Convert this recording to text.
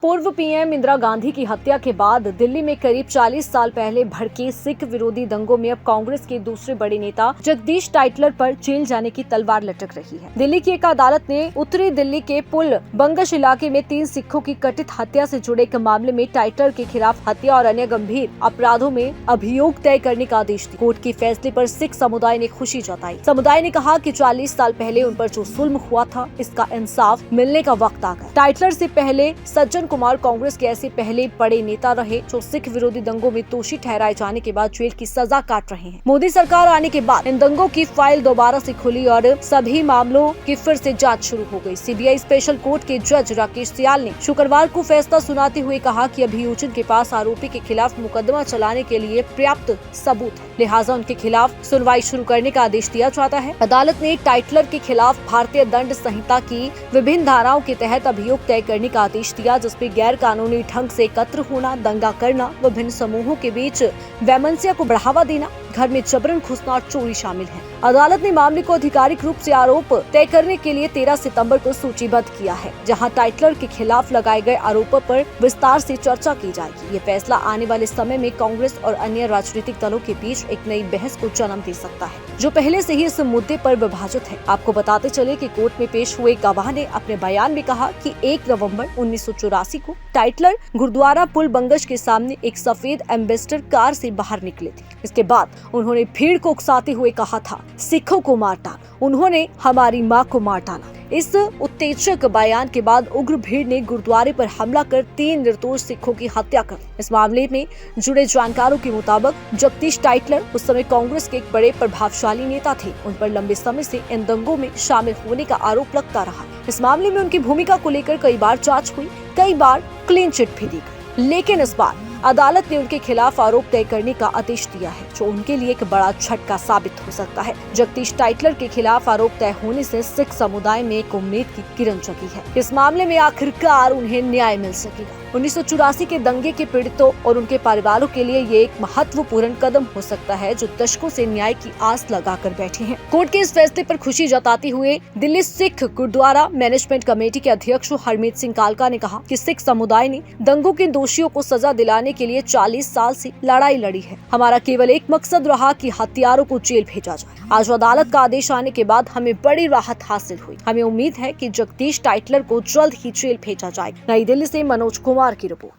पूर्व पीएम इंदिरा गांधी की हत्या के बाद दिल्ली में करीब 40 साल पहले भड़के सिख विरोधी दंगों में अब कांग्रेस के दूसरे बड़े नेता जगदीश टाइटलर पर जेल जाने की तलवार लटक रही है। दिल्ली की एक अदालत ने उत्तरी दिल्ली के पुल बंगश इलाके में 3 सिखों की कथित हत्या से जुड़े एक मामले में टाइटलर के खिलाफ हत्या और अन्य गंभीर अपराधों में अभियोग तय करने का आदेश दिया। कोर्ट के फैसले पर सिख समुदाय ने खुशी जताई। समुदाय ने कहा कि 40 साल पहले उन पर जो जुल्म हुआ था, इसका इंसाफ मिलने का वक्त आ गया। टाइटलर से पहले सज्जन कुमार कांग्रेस के ऐसे पहले बड़े नेता रहे जो सिख विरोधी दंगों में दोषी ठहराए जाने के बाद जेल की सजा काट रहे हैं। मोदी सरकार आने के बाद इन दंगों की फाइल दोबारा से खुली और सभी मामलों की फिर से जांच शुरू हो गई। सीबीआई स्पेशल कोर्ट के जज राकेश सियाल ने शुक्रवार को फैसला सुनाते हुए कहा कि अभियोजन के पास आरोपी के खिलाफ मुकदमा चलाने के लिए पर्याप्त सबूत है, लिहाजा उनके खिलाफ सुनवाई शुरू करने का आदेश दिया जाता है। अदालत ने टाइटलर के खिलाफ भारतीय दंड संहिता की विभिन्न धाराओं के तहत अभियोग तय करने का आदेश दिया, जिसमें गैर कानूनी ढंग से एकत्र होना, दंगा करना, विभिन्न समूहों के बीच वैमनस्य को बढ़ावा देना, घर में जबरन घुसना और चोरी शामिल है। अदालत ने मामले को आधिकारिक रूप से आरोप तय करने के लिए 13 सितंबर को सूचीबद्ध किया है, जहां टाइटलर के खिलाफ लगाए गए आरोपों पर विस्तार से चर्चा की जाएगी। ये फैसला आने वाले समय में कांग्रेस और अन्य राजनीतिक दलों के बीच एक नई बहस को जन्म दे सकता है, जो पहले से ही इस मुद्दे पर विभाजित है। आपको बताते चले कि कोर्ट में पेश हुए गवाह ने अपने बयान में कहा कि 1 नवंबर 1984 को टाइटलर गुरुद्वारा पुल बंगश के सामने एक सफेद एम्बेसडर कार से बाहर निकले थे। इसके बाद उन्होंने भीड़ को उकसाते हुए कहा था, सिखों को मार डाल, उन्होंने हमारी मां को मार डाला। इस उत्तेजक बयान के बाद उग्र भीड़ ने गुरुद्वारे पर हमला कर 3 निर्दोष सिखों की हत्या कर दी। इस मामले में जुड़े जानकारों के मुताबिक जगदीश टाइटलर उस समय कांग्रेस के एक बड़े प्रभावशाली नेता थे। उन पर लंबे समय से इन दंगों में शामिल होने का आरोप लगता रहा। इस मामले में उनकी भूमिका को लेकर कई बार जांच हुई, कई बार क्लीन चिट भी दी गई, लेकिन इस बार अदालत ने उनके खिलाफ आरोप तय करने का आदेश दिया है, जो उनके लिए एक बड़ा झटका साबित हो सकता है। जगदीश टाइटलर के खिलाफ आरोप तय होने से सिख समुदाय में एक उम्मीद की किरण जगी है। इस मामले में आखिरकार उन्हें न्याय मिल सकेगा। 1984 के दंगे के पीड़ितों और उनके परिवारों के लिए ये एक महत्वपूर्ण कदम हो सकता है, जो दशकों से न्याय की आस लगाकर बैठे हैं। कोर्ट के इस फैसले पर खुशी जताते हुए दिल्ली सिख गुरुद्वारा मैनेजमेंट कमेटी के अध्यक्ष हरमीत सिंह कालका ने कहा कि सिख समुदाय ने दंगों के दोषियों को सजा दिलाने के लिए 40 साल से लड़ाई लड़ी है। हमारा केवल एक मकसद रहा कि हत्यारों को जेल भेजा जाए। आज अदालत का आदेश आने के बाद हमें बड़ी राहत हासिल हुई। हमें उम्मीद है कि जगदीश टाइटलर को जल्द ही जेल भेजा जाएगा। नई दिल्ली से मनोज कुमार की रिपोर्ट।